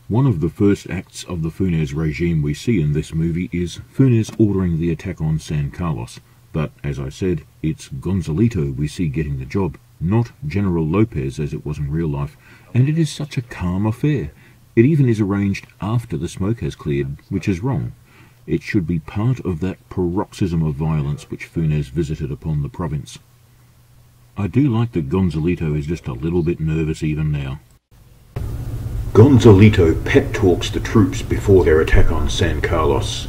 One of the first acts of the Funes regime we see in this movie is Funes ordering the attack on San Carlos, but as I said, it's Gonzalito we see getting the job, not General Lopez as it was in real life, and it is such a calm affair. It even is arranged after the smoke has cleared, which is wrong. It should be part of that paroxysm of violence which Funes visited upon the province. I do like that Gonzalito is just a little bit nervous even now. Gonzalito pep talks the troops before their attack on San Carlos.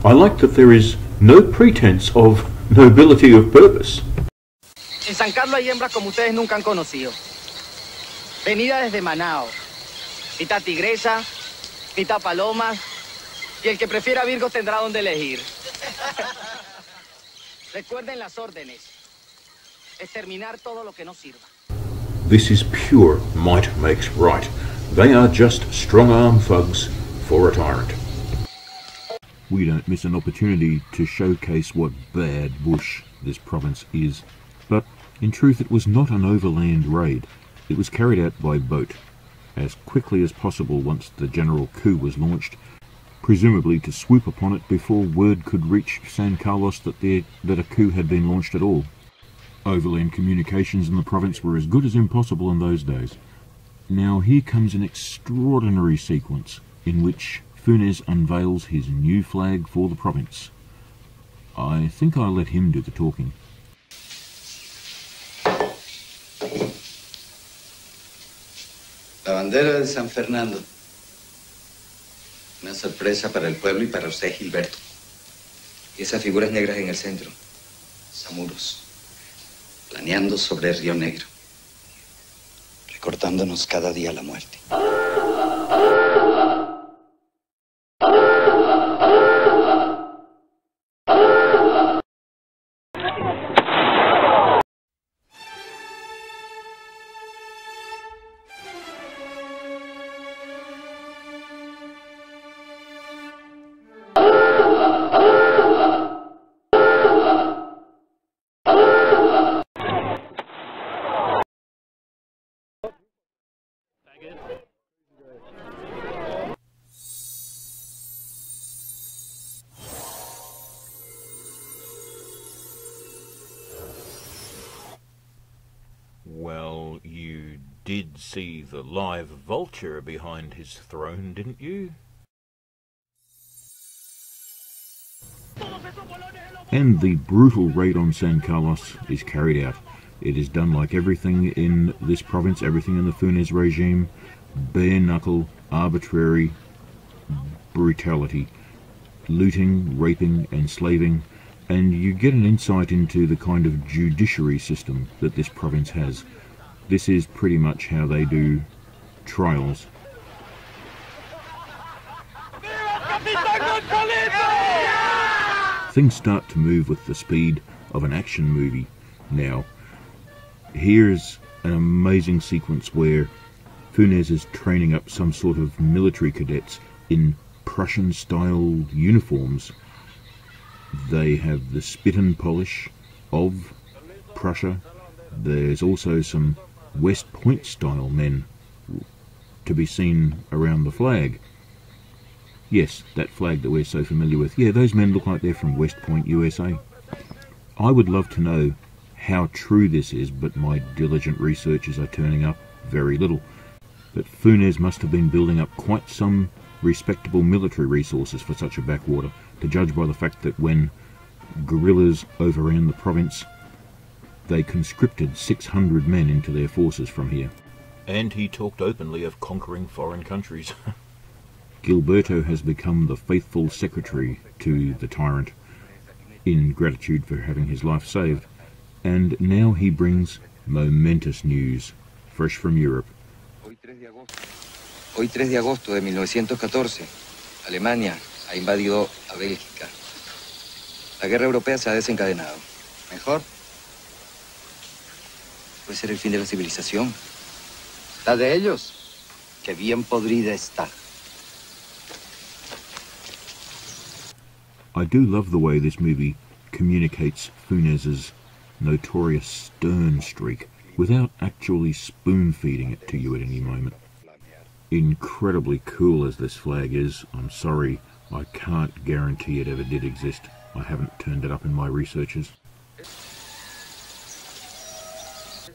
I like that there is no pretense of nobility of purpose. En San Carlos hay hembras como ustedes nunca han conocido. Venida desde Manao. Mitad tigresa, mitad paloma, y el que prefiera Virgo tendrá donde elegir. Recuerden las órdenes. Exterminar todo lo que no sirva. This is pure might makes right. They are just strong-arm thugs for a tyrant. We don't miss an opportunity to showcase what bad bush this province is. But in truth it was not an overland raid. It was carried out by boat, as quickly as possible once the general coup was launched, presumably to swoop upon it before word could reach San Carlos that a coup had been launched at all. Overland communications in the province were as good as impossible in those days. Now here comes an extraordinary sequence in which Funes unveils his new flag for the province. I think I'll let him do the talking. La bandera de San Fernando. Una sorpresa para el pueblo y para usted, Gilberto. Y esas figuras negras en el centro. Samuros. Planeando sobre el Río Negro. Recortándonos cada día la muerte. Well, you did see the live vulture behind his throne, didn't you? And the brutal raid on San Carlos is carried out. It is done like everything in this province, everything in the Funes regime, bare-knuckle, arbitrary brutality, looting, raping, enslaving, and you get an insight into the kind of judiciary system that this province has. This is pretty much how they do trials. Things start to move with the speed of an action movie now. Here's an amazing sequence where Funes is training up some sort of military cadets in Prussian-style uniforms. They have the spit and polish of Prussia. There's also some West Point style men to be seen around the flag. Yes, that flag that we're so familiar with. Yeah, those men look like they're from West Point, USA. I would love to know how true this is, but my diligent researchers are turning up very little. But Funes must have been building up quite some respectable military resources for such a backwater, to judge by the fact that when guerrillas overran the province, they conscripted 600 men into their forces from here. And he talked openly of conquering foreign countries. Gilberto has become the faithful secretary to the tyrant, in gratitude for having his life saved, and now he brings momentous news, fresh from Europe. Hoy 3 de agosto de 1914, Alemania ha invadido a Bélgica. La guerra europea se ha desencadenado. ¿Mejor? Puede ser el fin de la civilización. ¿La de ellos? Que bien podrida está. I do love the way this movie communicates Funes's notorious stern streak without actually spoon-feeding it to you at any moment. incredibly cool as this flag is, I'm sorry, I can't guarantee it ever did exist. I haven't turned it up in my researches.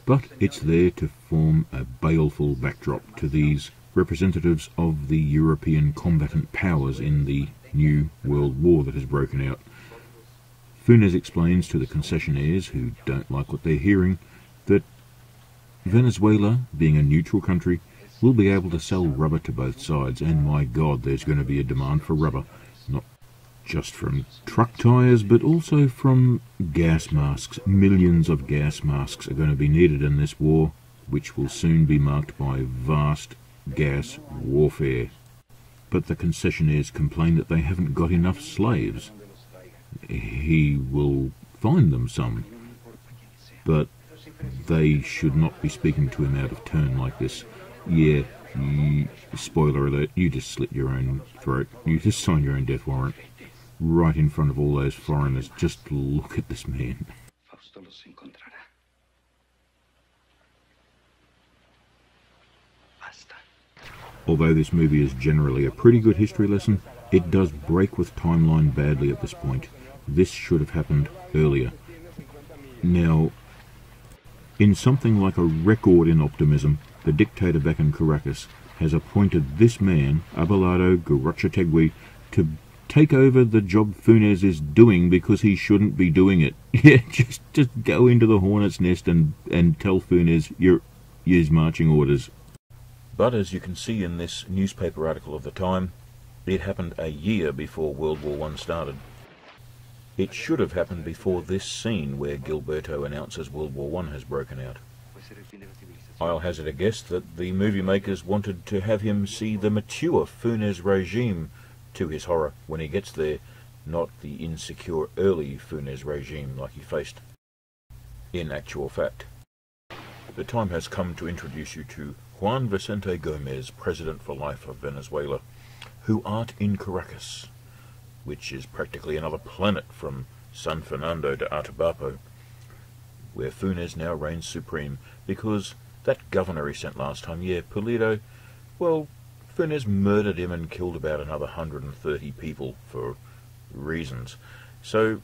But it's there to form a baleful backdrop to these representatives of the European combatant powers in the new world war that has broken out. Funes explains to the concessionaires, who don't like what they're hearing, that Venezuela, being a neutral country, will be able to sell rubber to both sides, and my God, there's going to be a demand for rubber, not just from truck tyres, but also from gas masks. Millions of gas masks are going to be needed in this war, which will soon be marked by vast gas warfare. But the concessionaires complain that they haven't got enough slaves. He will find them some, but they should not be speaking to him out of turn like this. Yeah, spoiler alert, you just slit your own throat. You just signed your own death warrant. Right in front of all those foreigners. Just look at this man. Although this movie is generally a pretty good history lesson, it does break with timeline badly at this point. This should have happened earlier. Now, in something like a record in optimism, the dictator back in Caracas has appointed this man, Abelardo Garrochategui, to take over the job Funes is doing because he shouldn't be doing it. Yeah, just go into the hornet's nest and tell Funes here's marching orders. But as you can see in this newspaper article of the time, it happened a year before World War I started. It should have happened before this scene where Gilberto announces World War I has broken out. I'll hazard a guess that the movie makers wanted to have him see the mature Funes regime, to his horror, when he gets there, not the insecure early Funes regime like he faced. In actual fact, the time has come to introduce you to Juan Vicente Gomez, President for Life of Venezuela, who art in Caracas, which is practically another planet from San Fernando to Atabapo, where Funes now reigns supreme, because that governor he sent last time, yeah, Pulido, well, Funes murdered him and killed about another 130 people for reasons. So,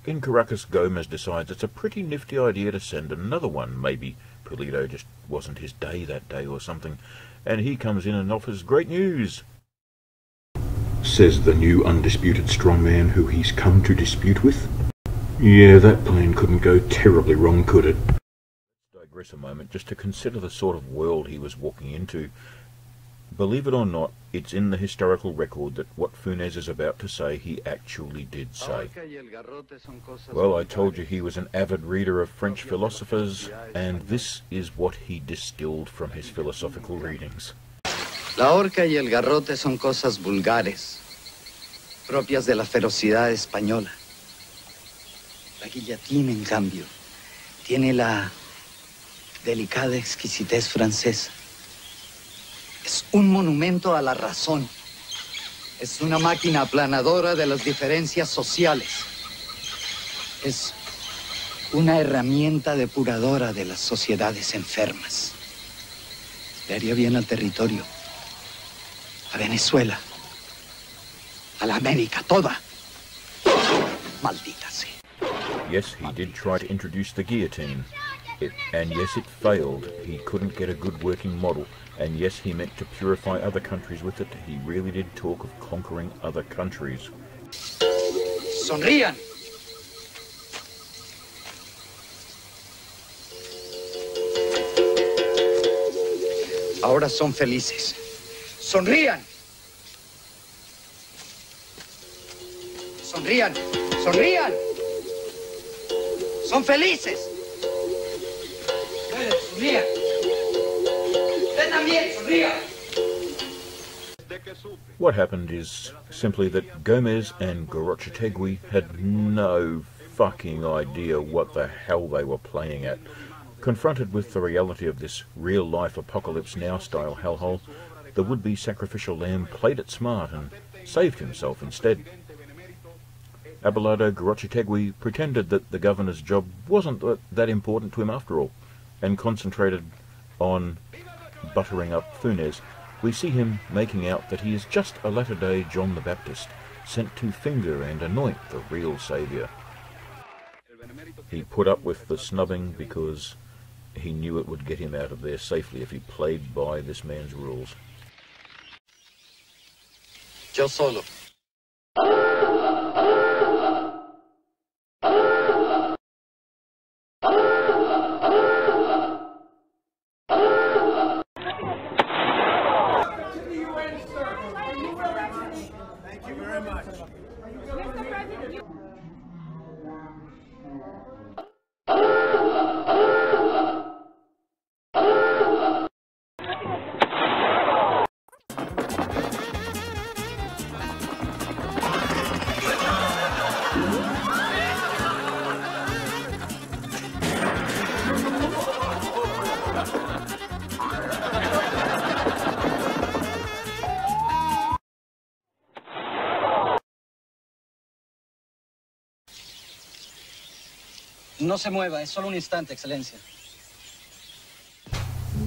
in Caracas, Gomez decides it's a pretty nifty idea to send another one. Maybe Pulido just wasn't his day that day or something, and he comes in and offers great news. Says the new undisputed strongman who he's come to dispute with. Yeah, that plan couldn't go terribly wrong, could it? Let's digress a moment just to consider the sort of world he was walking into. Believe it or not, it's in the historical record that what Funes is about to say he actually did say. Well, I told you he was an avid reader of French philosophers, and this is what he distilled from his philosophical readings. La horca y el garrote son cosas vulgares, propias de la ferocidad española. La guillotina, en cambio, tiene la delicada exquisitez francesa. Es un monumento a la razón. Es una máquina aplanadora de las diferencias sociales. Es una herramienta depuradora de las sociedades enfermas. Le haría bien al territorio, a Venezuela, a la América toda. Maldita sea. Yes, he did try to introduce the guillotine. And yes, it failed. He couldn't get a good working model. And yes, he meant to purify other countries with it. He really did talk of conquering other countries. Sonrían. Ahora son felices. Sonrían. Sonrían. Sonrían. Son felices. Sonrían. Usted también, sonrían. What happened is simply that Gomez and Garrochategui had no fucking idea what the hell they were playing at. Confronted with the reality of this real-life Apocalypse Now style hellhole, the would-be sacrificial lamb played it smart and saved himself instead. Abelardo Garrochategui pretended that the governor's job wasn't that important to him after all, and concentrated on buttering up Funes, we see him making out that he is just a latter-day John the Baptist, sent to finger and anoint the real saviour. He put up with the snubbing because he knew it would get him out of there safely if he played by this man's rules. Yo solo. No se mueva, es solo un instante, Excelencia.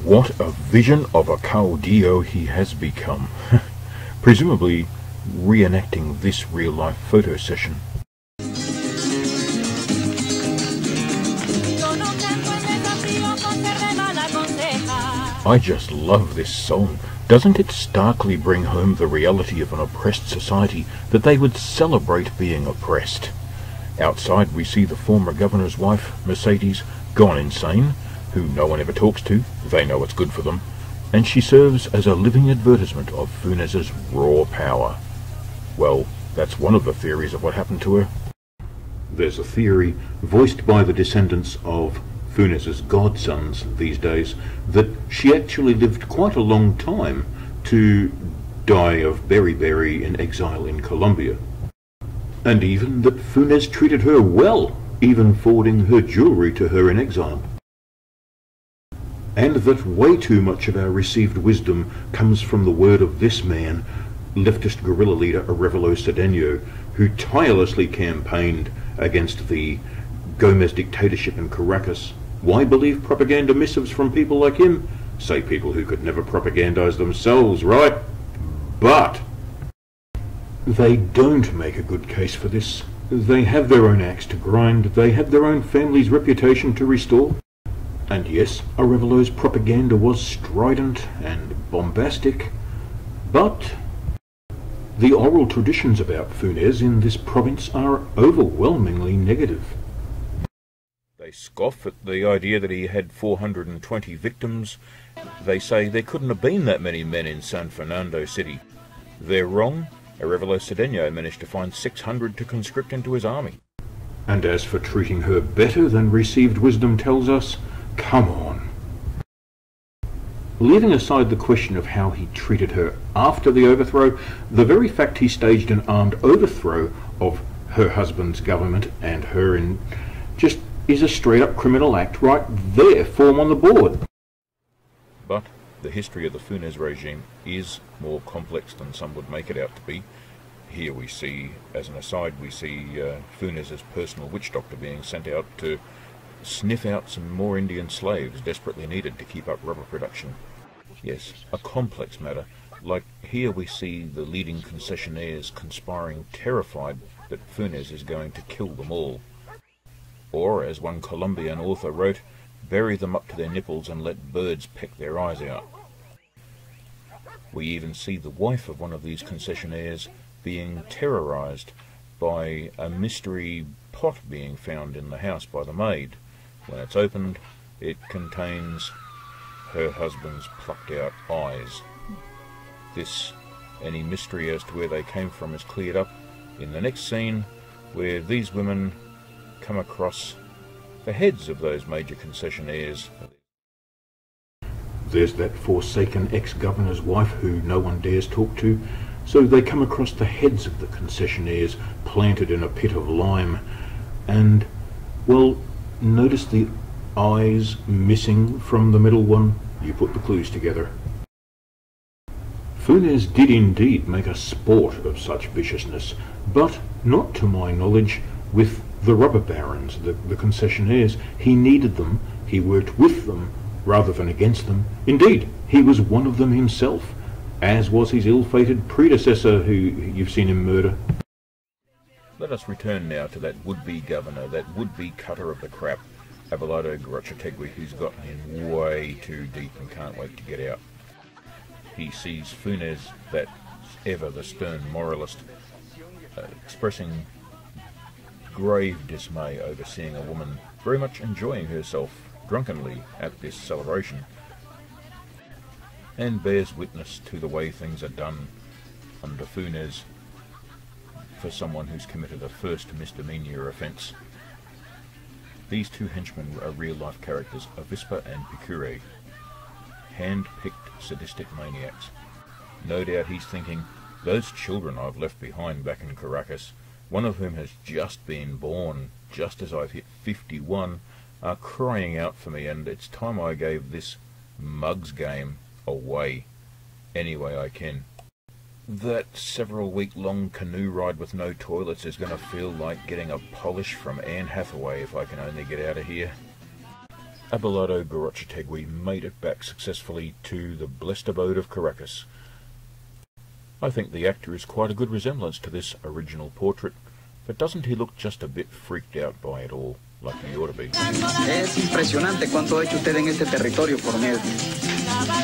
What a vision of a caudillo he has become. Presumably reenacting this real-life photo session. I just love this song. Doesn't it starkly bring home the reality of an oppressed society that they would celebrate being oppressed? Outside we see the former governor's wife, Mercedes, gone insane, who no one ever talks to, they know it's good for them, and she serves as a living advertisement of Funes's raw power. Well, that's one of the theories of what happened to her. There's a theory, voiced by the descendants of Funes's godsons these days, that she actually lived quite a long time to die of beriberi in exile in Colombia. And even that Funes treated her well, even forwarding her jewellery to her in exile. And that way too much of our received wisdom comes from the word of this man, leftist guerrilla leader Arevalo Cedeno, who tirelessly campaigned against the Gomez dictatorship in Caracas. Why believe propaganda missives from people like him? Say people who could never propagandize themselves, right? But they don't make a good case for this. They have their own axe to grind, they have their own family's reputation to restore. And yes, Arevalo's propaganda was strident and bombastic, but the oral traditions about Funes in this province are overwhelmingly negative. They scoff at the idea that he had 420 victims. They say there couldn't have been that many men in San Fernando City. They're wrong. Arevalo Cedeno managed to find 600 to conscript into his army. And as for treating her better than received wisdom tells us, come on. Leaving aside the question of how he treated her after the overthrow, the very fact he staged an armed overthrow of her husband's government and her in just is a straight-up criminal act right there, form on the board. But the history of the Funes regime is more complex than some would make it out to be. Here we see, as an aside, we see Funes's personal witch doctor being sent out to sniff out some more Indian slaves desperately needed to keep up rubber production. Yes, a complex matter. Like here we see the leading concessionaires conspiring, terrified that Funes is going to kill them all. Or, as one Colombian author wrote, bury them up to their nipples and let birds peck their eyes out. We even see the wife of one of these concessionaires being terrorized by a mystery pot being found in the house by the maid. When it's opened, it contains her husband's plucked out eyes. Any mystery as to where they came from is cleared up in the next scene, where these women come across the heads of those major concessionaires. There's that forsaken ex-governor's wife who no one dares talk to, so they come across the heads of the concessionaires planted in a pit of lime, and, well, notice the eyes missing from the middle one? You put the clues together. Funes did indeed make a sport of such viciousness, but not to my knowledge with the rubber barons, the concessionaires. He needed them, he worked with them, rather than against them. Indeed, he was one of them himself, as was his ill-fated predecessor who you've seen him murder. Let us return now to that would-be governor, that would-be cutter of the crap, Abelardo Garrochategui, who's gotten in way too deep and can't wait to get out. He sees Funes, that ever the stern moralist, expressing grave dismay over seeing a woman very much enjoying herself drunkenly at this celebration, and bears witness to the way things are done under Funes for someone who's committed a first misdemeanor offence. These two henchmen are real-life characters, Avispa and Picure, hand-picked sadistic maniacs. No doubt he's thinking, those children I've left behind back in Caracas, one of whom has just been born, just as I've hit 51, are crying out for me, and it's time I gave this mugs game away any way I can. That several-week-long canoe ride with no toilets is going to feel like getting a polish from Anne Hathaway if I can only get out of here. Abelardo Garrochategui made it back successfully to the blessed abode of Caracas. I think the actor is quite a good resemblance to this original portrait, but doesn't he look just a bit freaked out by it all, like he ought to be? Es impresionante cuánto ha hecho usted en este territorio por mí.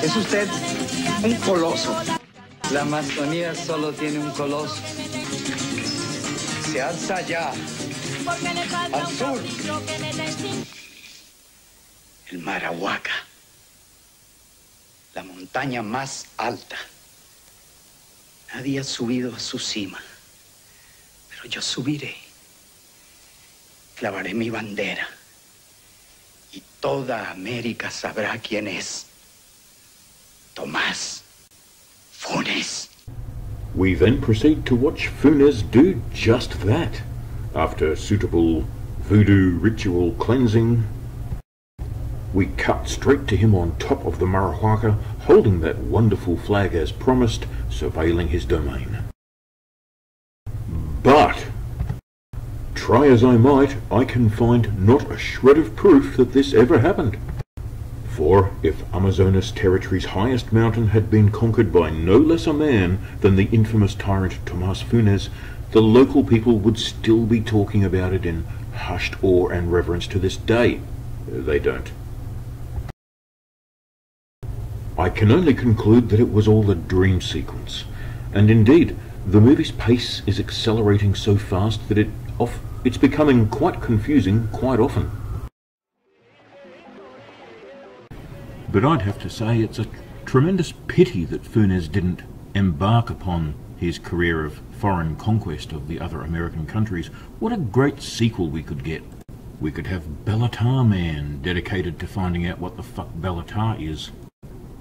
Es usted un coloso. La Amazonía solo tiene un coloso. Se alza allá, al sur. El Marahuaca, la montaña más alta. Nadie ha subido a su cima, pero yo subiré. Clavaré mi bandera y toda América sabrá quién es Tomás Funes. We then proceed to watch Funes do just that. After suitable voodoo ritual cleansing, we cut straight to him on top of the Marahuaca, holding that wonderful flag as promised, surveilling his domain. But, try as I might, I can find not a shred of proof that this ever happened. For if Amazonas territory's highest mountain had been conquered by no less a man than the infamous tyrant Tomás Funes, the local people would still be talking about it in hushed awe and reverence to this day. They don't. I can only conclude that it was all a dream sequence, and indeed, the movie's pace is accelerating so fast that it's becoming quite confusing quite often. But I'd have to say it's a tremendous pity that Funes didn't embark upon his career of foreign conquest of the other American countries. What a great sequel we could get. We could have Bellatar Man dedicated to finding out what the fuck Bellatar is.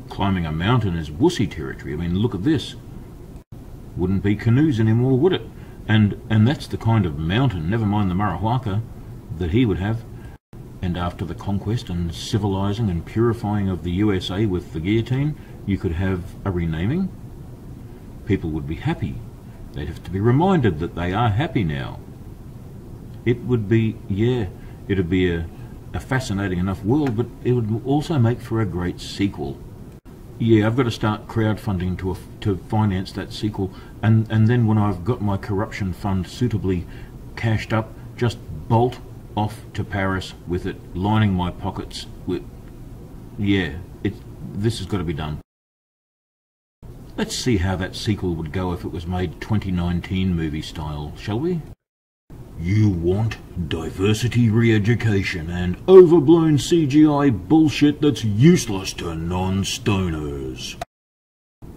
Climbing a mountain is wussy territory. I mean, look at this. Wouldn't be canoes anymore, would it? And that's the kind of mountain, never mind the Marahuaca, that he would have. And after the conquest and civilizing and purifying of the USA with the guillotine, you could have a renaming. People would be happy. They'd have to be reminded that they are happy now. It would be, yeah, it'd be a fascinating enough world, but it would also make for a great sequel. Yeah, I've got to start crowdfunding to finance that sequel, and then when I've got my corruption fund suitably cashed up, just bolt off to Paris with it, lining my pockets with... Yeah, this has got to be done. Let's see how that sequel would go if it was made 2019 movie style, shall we? You want diversity re-education and overblown CGI bullshit that's useless to non-stoners.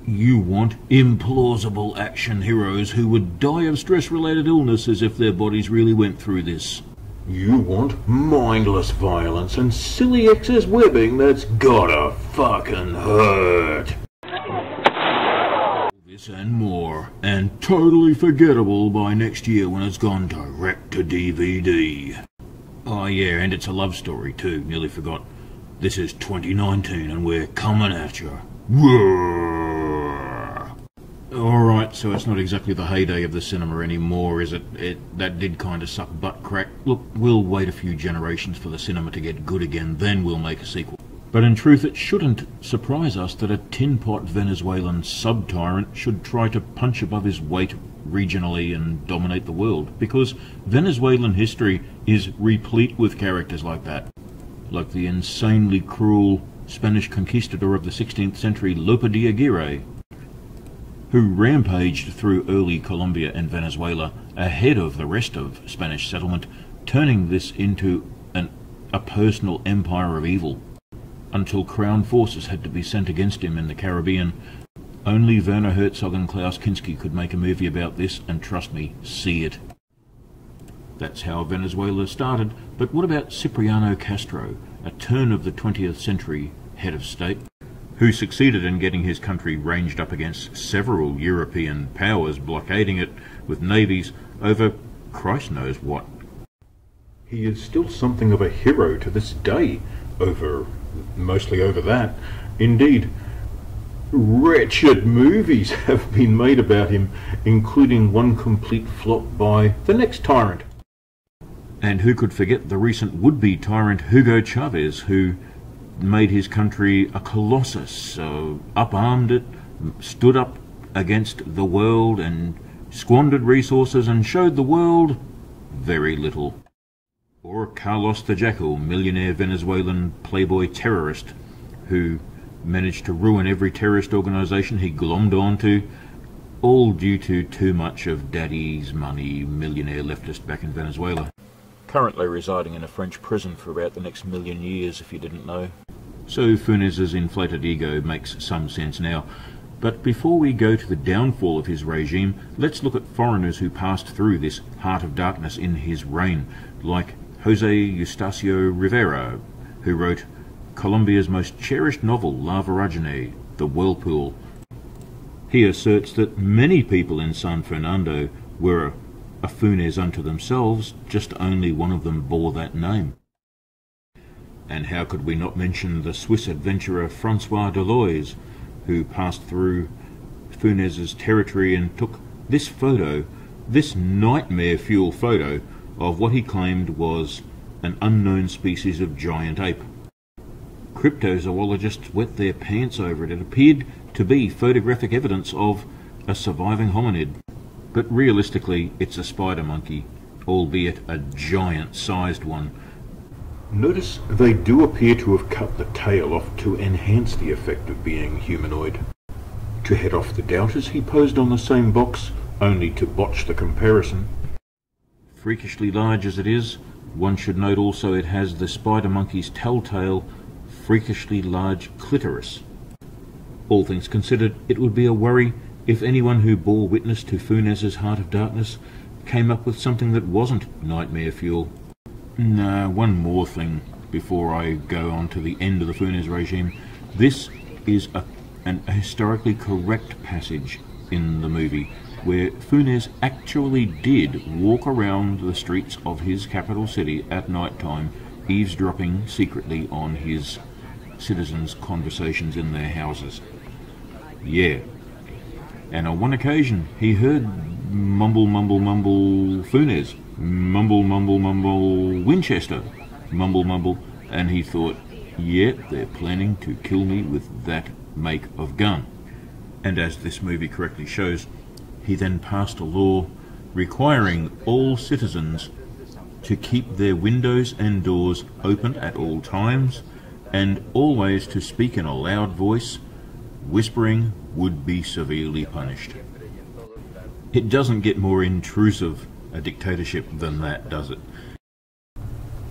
You want implausible action heroes who would die of stress-related illness as if their bodies really went through this. You want mindless violence and silly excess webbing that's gotta fucking hurt. This and more, and totally forgettable by next year when it's gone direct to DVD. Oh yeah, and it's a love story too, nearly forgot. This is 2019 and we're coming at you. Alright, so it's not exactly the heyday of the cinema anymore, is it? That did kind of suck butt crack. Look, we'll wait a few generations for the cinema to get good again, then we'll make a sequel. But in truth, it shouldn't surprise us that a tin-pot Venezuelan sub-tyrant should try to punch above his weight regionally and dominate the world, because Venezuelan history is replete with characters like that, like the insanely cruel Spanish conquistador of the 16th century, Lope de Aguirre, who rampaged through early Colombia and Venezuela ahead of the rest of Spanish settlement, turning this into a personal empire of evil, until crown forces had to be sent against him in the Caribbean. Only Werner Herzog and Klaus Kinski could make a movie about this, and trust me, see it. That's how Venezuela started. But what about Cipriano Castro, a turn of the 20th century head of state, who succeeded in getting his country ranged up against several European powers, blockading it with navies over Christ knows what? He is still something of a hero to this day, mostly over that. Indeed, wretched movies have been made about him, including one complete flop by The Next Tyrant. And who could forget the recent would-be tyrant Hugo Chavez, who made his country a colossus, up-armed it, stood up against the world and squandered resources and showed the world very little. Or Carlos the Jackal, millionaire Venezuelan playboy terrorist, who managed to ruin every terrorist organisation he glommed onto, all due to too much of daddy's money, millionaire leftist back in Venezuela. Currently residing in a French prison for about the next 1,000,000 years, if you didn't know. So Funes's inflated ego makes some sense now. But before we go to the downfall of his regime, let's look at foreigners who passed through this heart of darkness in his reign, like Jose Eustacio Rivera, who wrote Colombia's most cherished novel, La Voragine, The Whirlpool. He asserts that many people in San Fernando were a Funes unto themselves, just only one of them bore that name. And how could we not mention the Swiss adventurer Francois Deloise, who passed through Funes's territory and took this photo, this nightmare fuel photo, of what he claimed was an unknown species of giant ape. Cryptozoologists wet their pants over it. It appeared to be photographic evidence of a surviving hominid. But realistically, it's a spider monkey, albeit a giant-sized one. Notice they do appear to have cut the tail off to enhance the effect of being humanoid. To head off the doubters, he posed on the same box, only to botch the comparison. Freakishly large as it is, one should note also it has the spider monkey's telltale, freakishly large clitoris. All things considered, it would be a worry if anyone who bore witness to Funes's Heart of Darkness came up with something that wasn't nightmare fuel. Nah, one more thing before I go on to the end of the Funes regime. This is a historically correct passage in the movie, where Funes actually did walk around the streets of his capital city at night time, eavesdropping secretly on his citizens' conversations in their houses. Yeah. And on one occasion, he heard mumble, mumble, mumble Funes, mumble, mumble, mumble Winchester, mumble, mumble, and he thought, yeah, they're planning to kill me with that make of gun. And as this movie correctly shows, he then passed a law requiring all citizens to keep their windows and doors open at all times, and always to speak in a loud voice. Whispering would be severely punished. It doesn't get more intrusive a dictatorship than that, does it?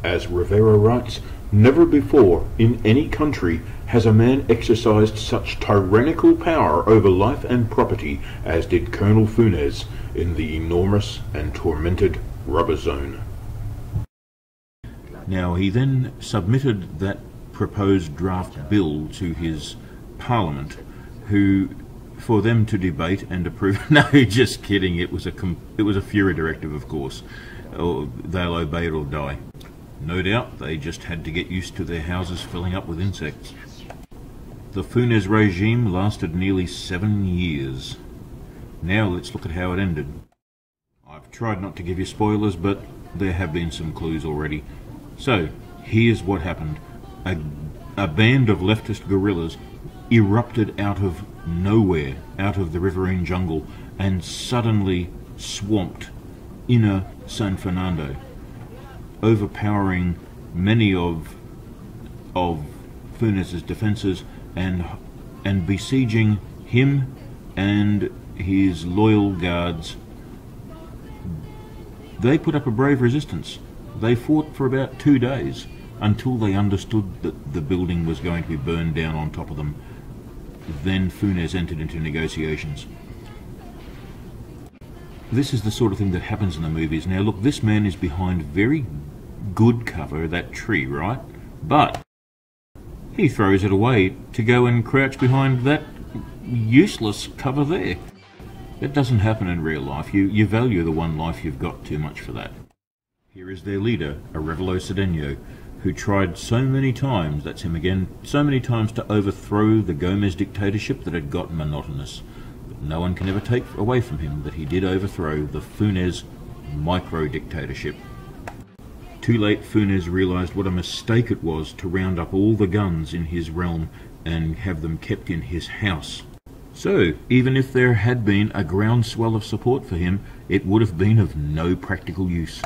As Rivera writes, never before in any country has a man exercised such tyrannical power over life and property as did Colonel Funes in the enormous and tormented rubber zone. Now, he then submitted that proposed draft bill to his parliament, for them to debate and approve. No, just kidding. It was a Fury directive, of course. They'll obey it or die. No doubt they just had to get used to their houses filling up with insects. The Funes regime lasted nearly 7 years. Now let's look at how it ended. I've tried not to give you spoilers, but there have been some clues already. So, here's what happened. A a band of leftist guerrillas erupted out of nowhere, out of the riverine jungle, and suddenly swamped inner San Fernando, overpowering many of Funes's defences and besieging him and his loyal guards. They put up a brave resistance. They fought for about 2 days until they understood that the building was going to be burned down on top of them. Then Funes entered into negotiations. This is the sort of thing that happens in the movies. Now look, this man is behind very good cover, that tree, right? But he throws it away to go and crouch behind that useless cover there. That doesn't happen in real life. You value the one life you've got too much for that. Here is their leader, Arevalo Cedeno, who tried so many times, that's him again, so many times to overthrow the Gomez dictatorship that had gotten monotonous. But no one can ever take away from him that he did overthrow the Funes micro-dictatorship. Too late, Funes realised what a mistake it was to round up all the guns in his realm and have them kept in his house. So, even if there had been a groundswell of support for him, it would have been of no practical use.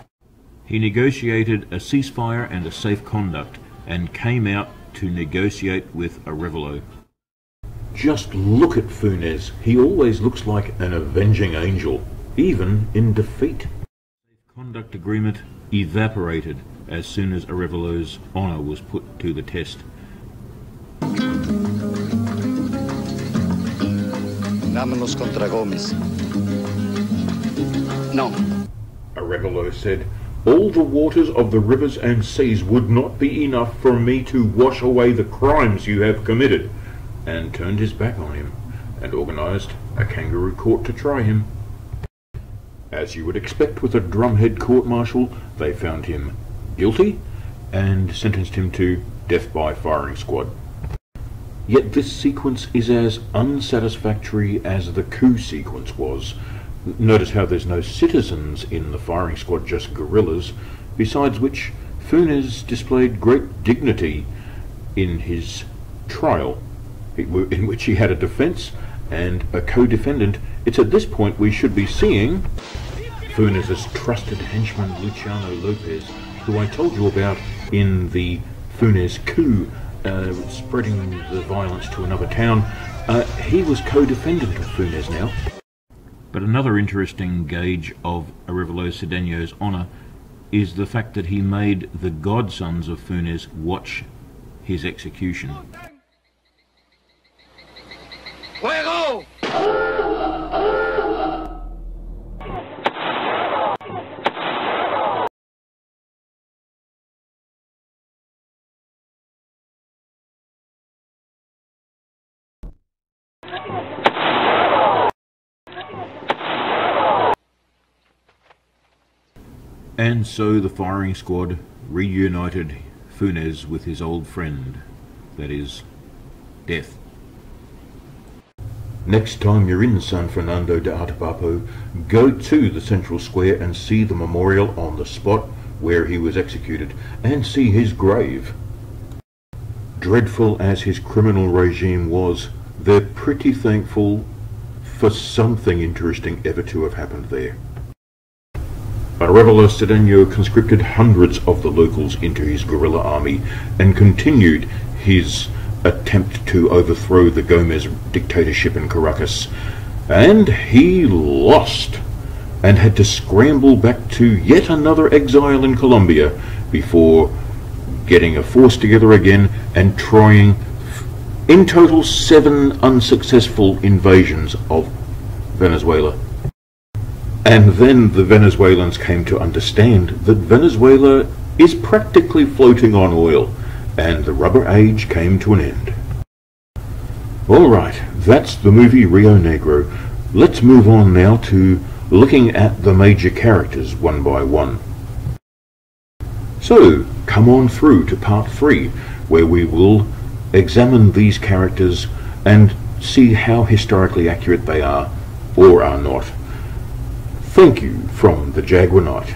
He negotiated a ceasefire and a safe conduct, and came out to negotiate with Arevalo. Just look at Funes. He always looks like an avenging angel, even in defeat. The safe conduct agreement evaporated as soon as Arevalo's honour was put to the test. Vámonos contra Gómez. No. Arevalo said, all the waters of the rivers and seas would not be enough for me to wash away the crimes you have committed, and turned his back on him, and organised a kangaroo court to try him. As you would expect with a drumhead court-martial, they found him guilty and sentenced him to death by firing squad. Yet this sequence is as unsatisfactory as the coup sequence was. Notice how there's no citizens in the firing squad, just guerrillas, besides which Funes displayed great dignity in his trial, in which he had a defence and a co-defendant. It's at this point we should be seeing Funes' trusted henchman Luciano Lopez, who I told you about in the Funes coup, spreading the violence to another town. He was co-defendant of Funes now. But another interesting gauge of Arevalo Cedeno's honour is the fact that he made the godsons of Funes watch his execution. ¡Fuego! And so the firing squad reunited Funes with his old friend, that is, death. Next time you're in San Fernando de Atabapo, go to the central square and see the memorial on the spot where he was executed, and see his grave. Dreadful as his criminal regime was, they're pretty thankful for something interesting ever to have happened there. Arevalo Cedeno conscripted hundreds of the locals into his guerrilla army and continued his attempt to overthrow the Gomez dictatorship in Caracas. And he lost, and had to scramble back to yet another exile in Colombia before getting a force together again and trying, in total, 7 unsuccessful invasions of Venezuela. And then the Venezuelans came to understand that Venezuela is practically floating on oil, and the rubber age came to an end. Alright, that's the movie Rio Negro. Let's move on now to looking at the major characters one by one. So, come on through to part 3, where we will examine these characters and see how historically accurate they are or are not. Thank you from the Jaguar Knight.